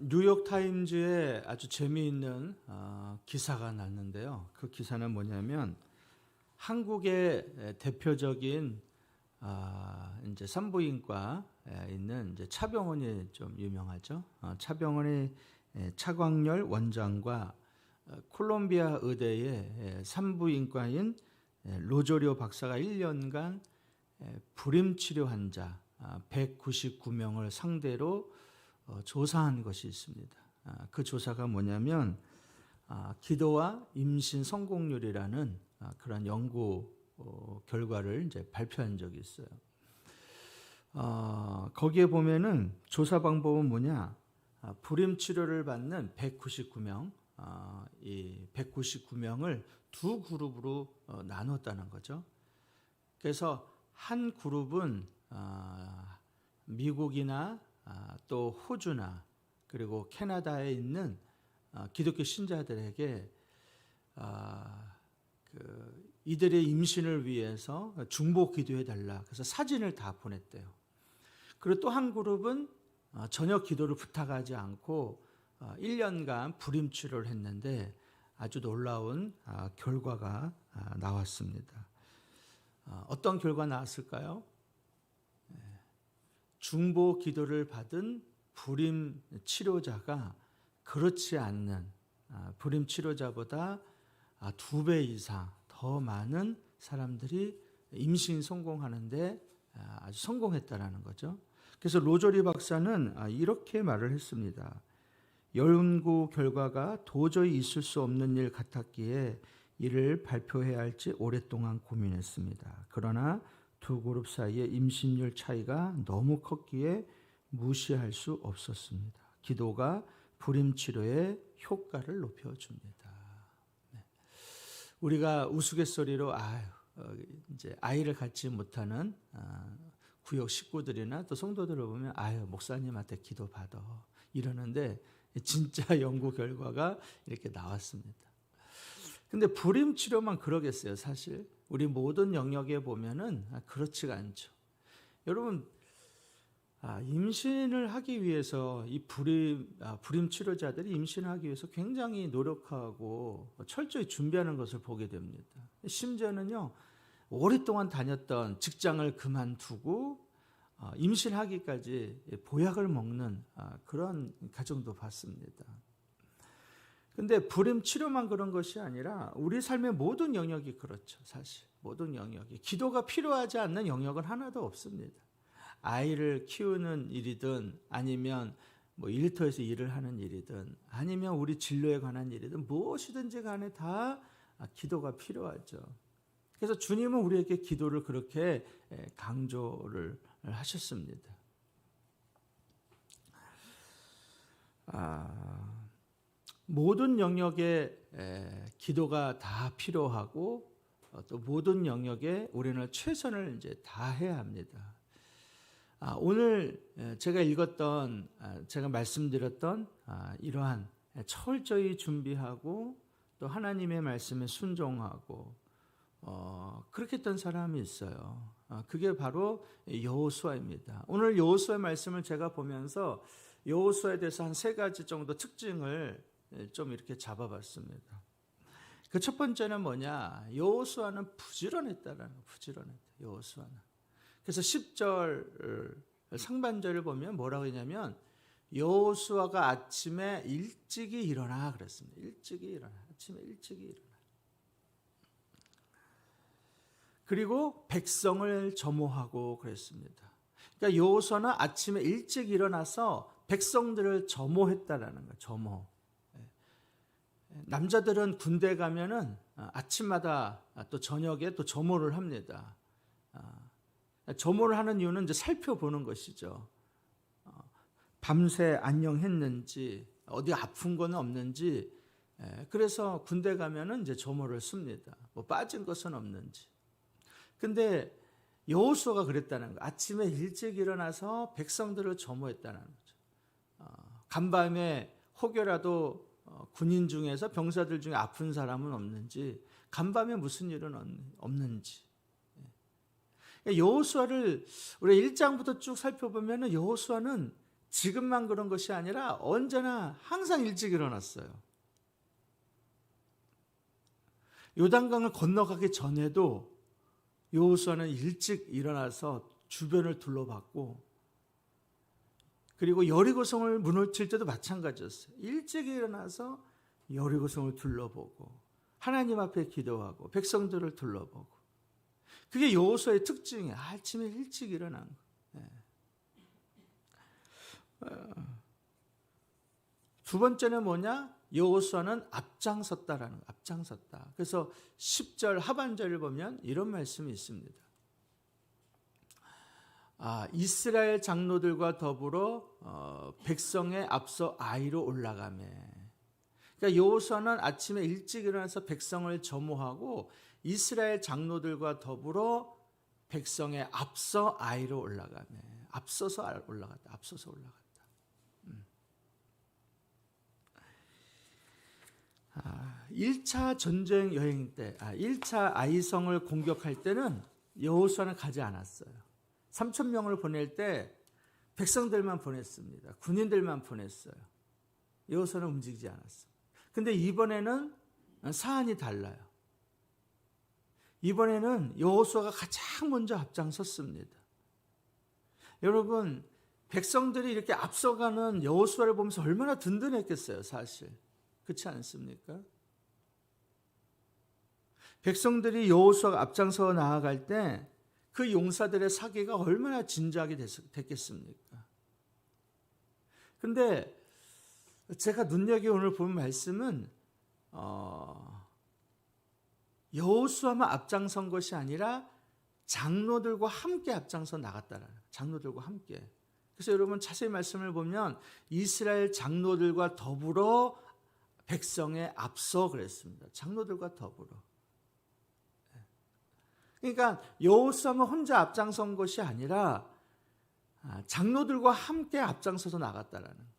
뉴욕 타임즈에 아주 재미있는 기사가 났는데요. 그 기사는 뭐냐면 한국의 대표적인 이제 산부인과에 있는 이제 차병원이 좀 유명하죠. 차병원의 차광열 원장과 콜롬비아 의대의 산부인과인 로조리오 박사가 1년간 불임 치료 환자 199명을 상대로 조사한 것이 있습니다. 그 조사가 뭐냐면 기도와 임신 성공률이라는 그런 연구 결과를 이제 발표한 적이 있어요. 거기에 보면은 조사 방법은 뭐냐? 불임 치료를 받는 199명, 이 199명을 두 그룹으로 나눴다는 거죠. 그래서 한 그룹은 미국이나 또 호주나 그리고 캐나다에 있는 기독교 신자들에게 이들의 임신을 위해서 중보 기도해 달라. 그래서 사진을 다 보냈대요. 그리고 또 한 그룹은 전혀 기도를 부탁하지 않고 1년간 불임 치료를 했는데 아주 놀라운 결과가 나왔습니다. 어떤 결과 나왔을까요? 중보 기도를 받은 불임 치료자가 그렇지 않는 불임 치료자보다 2배 이상 더 많은 사람들이 임신 성공하는데 아주 성공했다라는 거죠. 그래서 로조리 박사는 이렇게 말을 했습니다. 연구 결과가 도저히 있을 수 없는 일 같았기에 이를 발표해야 할지 오랫동안 고민했습니다. 그러나 두 그룹 사이의 임신율 차이가 너무 컸기에 무시할 수 없었습니다. 기도가 불임 치료의 효과를 높여줍니다. 네. 우리가 우스갯소리로 이제 아이를 갖지 못하는 구역 식구들이나 또 성도들을 보면 목사님한테 기도 받아 이러는데 진짜 연구 결과가 이렇게 나왔습니다. 근데 불임 치료만 그러겠어요, 사실. 우리 모든 영역에 보면은 그렇지가 않죠. 여러분, 임신을 하기 위해서 이 불임 치료자들이 임신을 하기 위해서 굉장히 노력하고 철저히 준비하는 것을 보게 됩니다. 심지어는요, 오랫동안 다녔던 직장을 그만두고 임신하기까지 보약을 먹는 그런 가정도 봤습니다. 근데 불임 치료만 그런 것이 아니라 우리 삶의 모든 영역이 그렇죠. 사실 모든 영역이 기도가 필요하지 않는 영역은 하나도 없습니다. 아이를 키우는 일이든 아니면 일터에서 일을 하는 일이든 아니면 우리 진로에 관한 일이든 무엇이든지 간에 다 기도가 필요하죠. 그래서 주님은 우리에게 기도를 그렇게 강조를 하셨습니다. 모든 영역에 기도가 다 필요하고 또 모든 영역에 우리는 최선을 이제 다해야 합니다. 오늘 제가 읽었던 제가 말씀드렸던 이러한 철저히 준비하고 또 하나님의 말씀에 순종하고 그렇게 했던 사람이 있어요. 그게 바로 여호수아입니다. 오늘 여호수아의 말씀을 제가 보면서 여호수아에 대해서 한 3가지 정도 특징을 좀 이렇게 잡아봤습니다. 그 첫 번째는 뭐냐? 여호수아는 부지런했다라는 거. 부지런했다. 여호수아는. 그래서 10절 상반절을 보면 뭐라고 했냐면 여호수아가 아침에 일찍이 일어나 그랬습니다. 일찍이 일어나. 아침에 일찍이 일어나. 그리고 백성을 점호하고 그랬습니다. 그러니까 여호수아는 아침에 일찍 일어나서 백성들을 점호했다라는 거예요. 점호. 남자들은 군대 가면은 아침마다 또 저녁에 또 점호를 합니다. 점호를 하는 이유는 이제 살펴보는 것이죠. 밤새 안녕했는지, 어디 아픈 건 없는지. 그래서 군대 가면은 이제 점호를 씁니다. 빠진 것은 없는지. 근데 여호수아가 그랬다는 거예요. 아침에 일찍 일어나서 백성들을 점호했다는 거죠. 간밤에 혹여라도 군인 중에서 병사들 중에 아픈 사람은 없는지, 간밤에 무슨 일은 없는지. 여호수아를 우리 1장부터 쭉 살펴보면 여호수아는 지금만 그런 것이 아니라 언제나 항상 일찍 일어났어요. 요단강을 건너가기 전에도 여호수아는 일찍 일어나서 주변을 둘러봤고, 그리고 여리고성을 무너뜨릴 때도 마찬가지였어요. 일찍 일어나서 여리고성을 둘러보고 하나님 앞에 기도하고 백성들을 둘러보고. 그게 여호수아의 특징이에요. 아침에 일찍 일어난 거. 두 번째는 뭐냐? 여호수아는 앞장섰다라는 거. 앞장섰다. 그래서 10절 하반절을 보면 이런 말씀이 있습니다. 이스라엘 장로들과 더불어 백성에 앞서 아이로 올라가매. 그러니까 여호수아는 아침에 일찍 일어나서 백성을 점호하고 이스라엘 장로들과 더불어 백성에 앞서 아이로 올라가매. 앞서서 올라갔다. 앞서서 올라갔다. 1차 전쟁 여행 때, 1차 아이성을 공격할 때는 여호수아는 가지 않았어요. 3,000명을 보낼 때 백성들만 보냈습니다. 군인들만 보냈어요. 여호수아는 움직이지 않았어요. 근데 이번에는 사안이 달라요. 이번에는 여호수아가 가장 먼저 앞장섰습니다. 여러분, 백성들이 이렇게 앞서가는 여호수아를 보면서 얼마나 든든했겠어요, 사실. 그렇지 않습니까? 백성들이 여호수아가 앞장서 나아갈 때 그 용사들의 사기가 얼마나 진지하게 됐겠습니까? 근데 제가 눈여겨 오늘 본 말씀은 여호수아만 앞장선 것이 아니라 장로들과 함께 앞장서 나갔다라는, 장로들과 함께. 그래서 여러분 자세히 말씀을 보면 이스라엘 장로들과 더불어 백성에 앞서 그랬습니다. 장로들과 더불어. 그러니까 여호수아만 혼자 앞장선 것이 아니라 장로들과 함께 앞장서서 나갔다라는 거예요.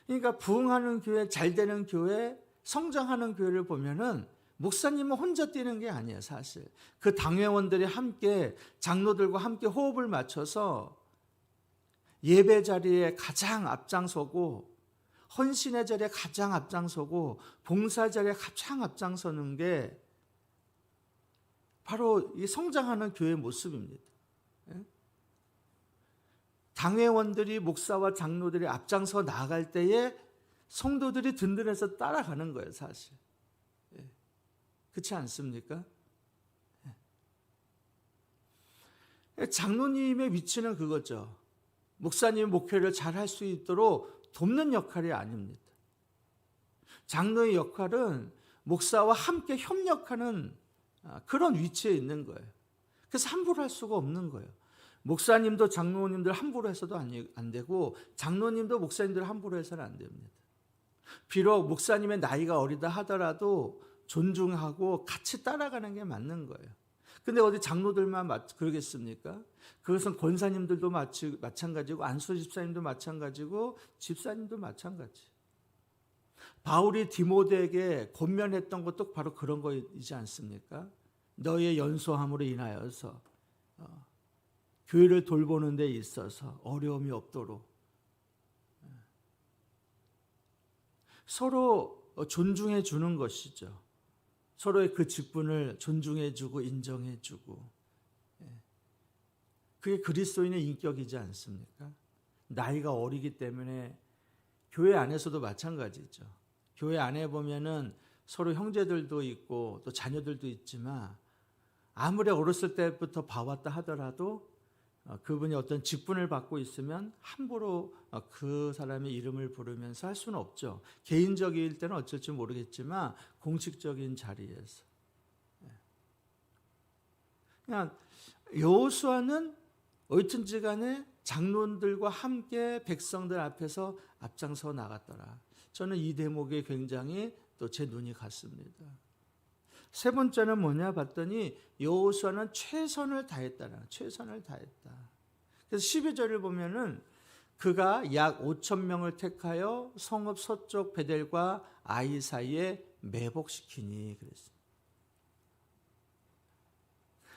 그러니까 부흥하는 교회, 잘 되는 교회, 성장하는 교회를 보면은 목사님은 혼자 뛰는 게 아니에요, 사실. 그 당회원들이 함께, 장로들과 함께 호흡을 맞춰서 예배 자리에 가장 앞장서고, 헌신의 자리에 가장 앞장서고, 봉사 자리에 가장 앞장서는 게 바로 이 성장하는 교회의 모습입니다. 당회원들이, 목사와 장로들이 앞장서 나아갈 때에 성도들이 든든해서 따라가는 거예요, 사실. 그렇지 않습니까? 장로님의 위치는 그거죠. 목사님 목회를 잘 할 수 있도록 돕는 역할이 아닙니다. 장로의 역할은 목사와 함께 협력하는 그런 위치에 있는 거예요. 그래서 함부로 할 수가 없는 거예요. 목사님도 장로님들 함부로 해서도 안 되고, 장로님도 목사님들 함부로 해서는 안 됩니다. 비록 목사님의 나이가 어리다 하더라도 존중하고 같이 따라가는 게 맞는 거예요. 근데 어디 장로들만 그러겠습니까? 그것은 권사님들도 마찬가지고, 안수 집사님도 마찬가지고, 집사님도 마찬가지. 바울이 디모데에게 권면했던 것도 바로 그런 거이지 않습니까? 너의 연소함으로 인하여서 교회를 돌보는 데 있어서 어려움이 없도록 서로 존중해 주는 것이죠. 서로의 그 직분을 존중해 주고 인정해 주고. 그게 그리스도인의 인격이지 않습니까? 나이가 어리기 때문에 교회 안에서도 마찬가지죠. 교회 안에 보면은 서로 형제들도 있고 또 자녀들도 있지만, 아무리 어렸을 때부터 봐왔다 하더라도 그분이 어떤 직분을 받고 있으면 함부로 그 사람의 이름을 부르면서 할 수는 없죠. 개인적일 때는 어쩔지 모르겠지만 공식적인 자리에서. 그냥 여호수아는 어쨌든지 간에 장로들과 함께 백성들 앞에서 앞장서 나갔더라. 저는 이 대목에 굉장히 또 제 눈이 갔습니다. 세 번째는 뭐냐 봤더니 여호수아는 최선을 다했다라. 최선을 다했다. 그래서 12절을 보면은 그가 약 5,000명을 택하여 성읍 서쪽 베델과 아이 사이에 매복시키니 그랬습니다.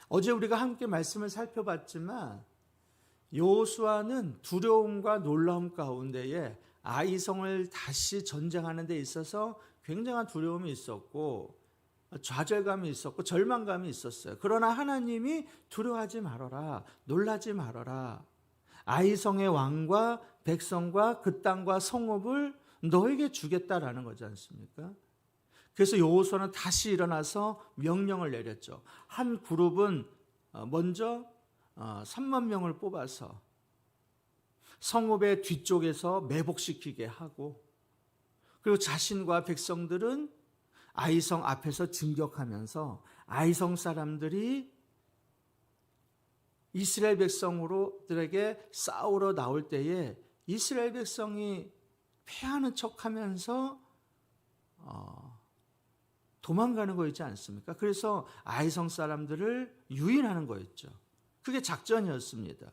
어제 우리가 함께 말씀을 살펴봤지만 여호수아는 두려움과 놀라움 가운데에 아이성을 다시 전쟁하는 데 있어서 굉장한 두려움이 있었고 좌절감이 있었고 절망감이 있었어요. 그러나 하나님이 두려워하지 말아라, 놀라지 말아라. 아이성의 왕과 백성과 그 땅과 성읍을 너에게 주겠다라는 거지 않습니까? 그래서 여호수아는 다시 일어나서 명령을 내렸죠. 한 그룹은 먼저 3만 명을 뽑아서 성읍의 뒤쪽에서 매복시키게 하고, 그리고 자신과 백성들은 아이성 앞에서 진격하면서 아이성 사람들이 이스라엘 백성들에게 싸우러 나올 때에 이스라엘 백성이 패하는 척하면서 도망가는 거였지 않습니까? 그래서 아이성 사람들을 유인하는 거였죠. 그게 작전이었습니다.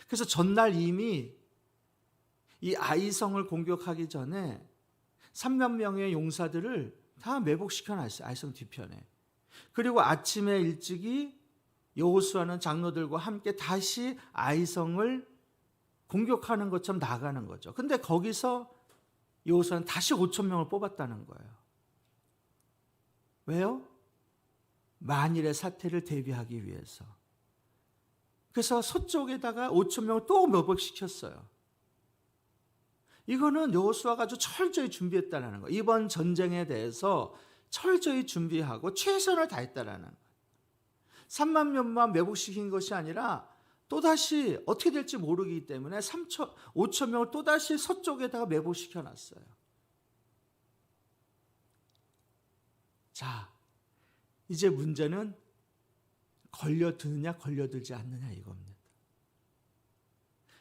그래서 전날 이미 이 아이성을 공격하기 전에 3만 명의 용사들을 다 매복시켜 놨어요. 아이성 뒤편에. 그리고 아침에 일찍이 여호수아는 장로들과 함께 다시 아이성을 공격하는 것처럼 나가는 거죠. 근데 거기서 여호수아는 다시 5천 명을 뽑았다는 거예요. 왜요? 만일의 사태를 대비하기 위해서. 그래서 서쪽에다가 5천 명을 또 매복시켰어요. 이거는 여호수아가 아주 철저히 준비했다는 거예요. 이번 전쟁에 대해서 철저히 준비하고 최선을 다했다는 거예요. 3만 명만 매복시킨 것이 아니라 또다시 어떻게 될지 모르기 때문에 5천 명을 또다시 서쪽에다가 매복시켜 놨어요. 자, 이제 문제는 걸려드느냐 걸려들지 않느냐 이겁니다.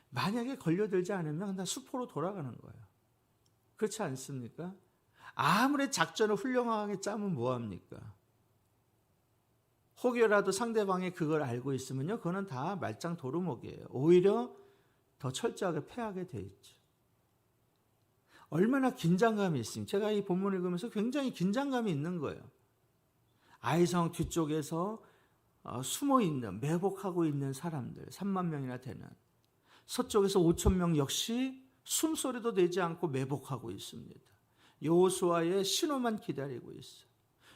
만약에 걸려들지 않으면 그냥 수포로 돌아가는 거예요. 그렇지 않습니까? 아무리 작전을 훌륭하게 짜면 뭐합니까? 혹여라도 상대방이 그걸 알고 있으면요, 그거는 다 말짱 도루묵이에요. 오히려 더 철저하게 패하게 돼 있죠. 얼마나 긴장감이 있습니까? 제가 이 본문을 읽으면서 굉장히 긴장감이 있는 거예요. 아이성 뒤쪽에서 숨어있는, 매복하고 있는 사람들 3만 명이나 되는, 서쪽에서 5천 명 역시 숨소리도 내지 않고 매복하고 있습니다. 여호수아의 신호만 기다리고 있어요.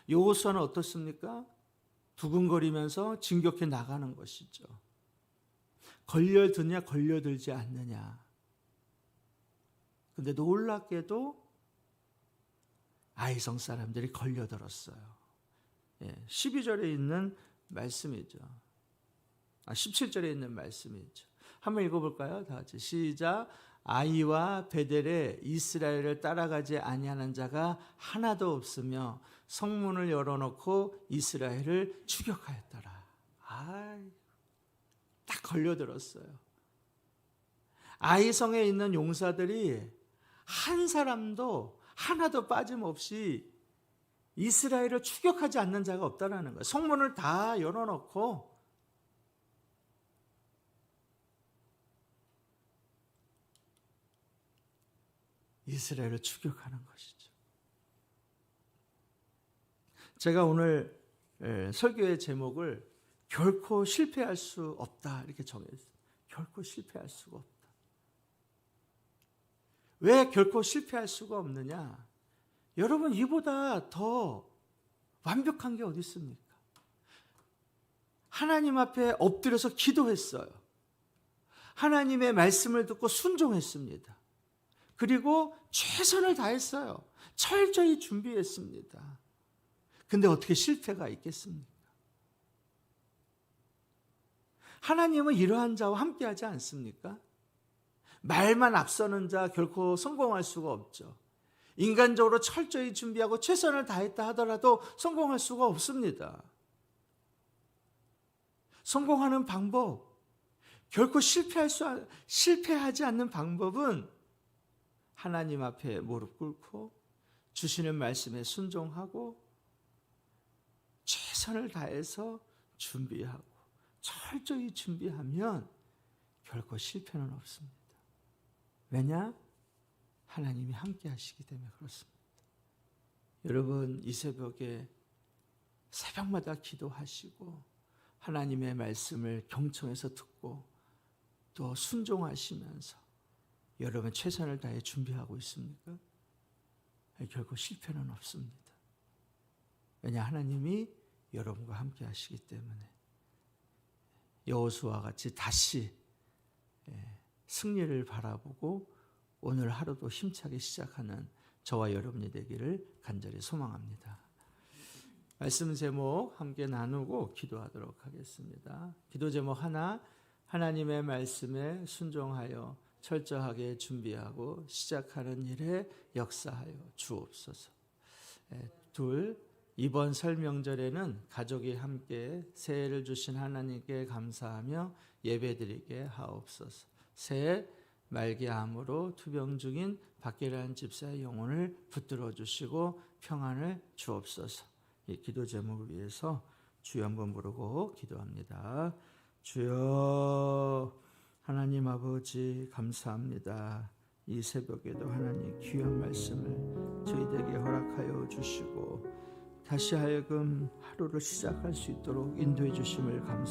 여호수아는 어떻습니까? 두근거리면서 진격해 나가는 것이죠. 걸려드냐 걸려들지 않느냐. 근데 놀랍게도 아이성 사람들이 걸려들었어요. 12절에 있는 말씀이죠. 17절에 있는 말씀이죠. 한번 읽어볼까요? 다 같이 시작. 아이와 베델에 이스라엘을 따라가지 아니하는 자가 하나도 없으며 성문을 열어놓고 이스라엘을 추격하였더라. 딱 걸려들었어요. 아이성에 있는 용사들이 한 사람도 하나도 빠짐없이 이스라엘을 추격하지 않는 자가 없다라는 거예요. 성문을 다 열어놓고 이스라엘을 추격하는 것이죠. 제가 오늘 설교의 제목을 결코 실패할 수 없다 이렇게 정했어요. 결코 실패할 수가 없다. 왜 결코 실패할 수가 없느냐? 여러분, 이보다 더 완벽한 게 어디 있습니까? 하나님 앞에 엎드려서 기도했어요. 하나님의 말씀을 듣고 순종했습니다. 그리고 최선을 다했어요. 철저히 준비했습니다. 근데 어떻게 실패가 있겠습니까? 하나님은 이러한 자와 함께하지 않습니까? 말만 앞서는 자 결코 성공할 수가 없죠. 인간적으로 철저히 준비하고 최선을 다했다 하더라도 성공할 수가 없습니다. 성공하는 방법, 결코 실패하지 않는 방법은 하나님 앞에 무릎 꿇고 주시는 말씀에 순종하고 최선을 다해서 준비하고 철저히 준비하면 결코 실패는 없습니다. 왜냐? 하나님이 함께 하시기 때문에 그렇습니다. 여러분, 이 새벽에 새벽마다 기도하시고 하나님의 말씀을 경청해서 듣고 또 순종하시면서 여러분 최선을 다해 준비하고 있습니까? 결코 실패는 없습니다. 왜냐, 하나님이 여러분과 함께 하시기 때문에 여호수아와 같이 다시 승리를 바라보고 오늘 하루도 힘차게 시작하는 저와 여러분이 되기를 간절히 소망합니다. 말씀 제목 함께 나누고 기도하도록 하겠습니다. 기도 제목 하나, 하나님의 말씀에 순종하여 철저하게 준비하고 시작하는 일에 역사하여 주옵소서. 둘, 이번 설 명절에는 가족이 함께 새해를 주신 하나님께 감사하며 예배드리게 하옵소서. 셋, 말기암으로 투병 중인 박계란 집사의 영혼을 붙들어 주시고 평안을 주옵소서. 이 기도 제목을 위해서 주여 한번 부르고 기도합니다. 주여, 하나님 아버지 감사합니다. 이 새벽에도 하나님 귀한 말씀을 저희들에게 허락하여 주시고 다시 하여금 하루를 시작할 수 있도록 인도해 주심을 감사합니다.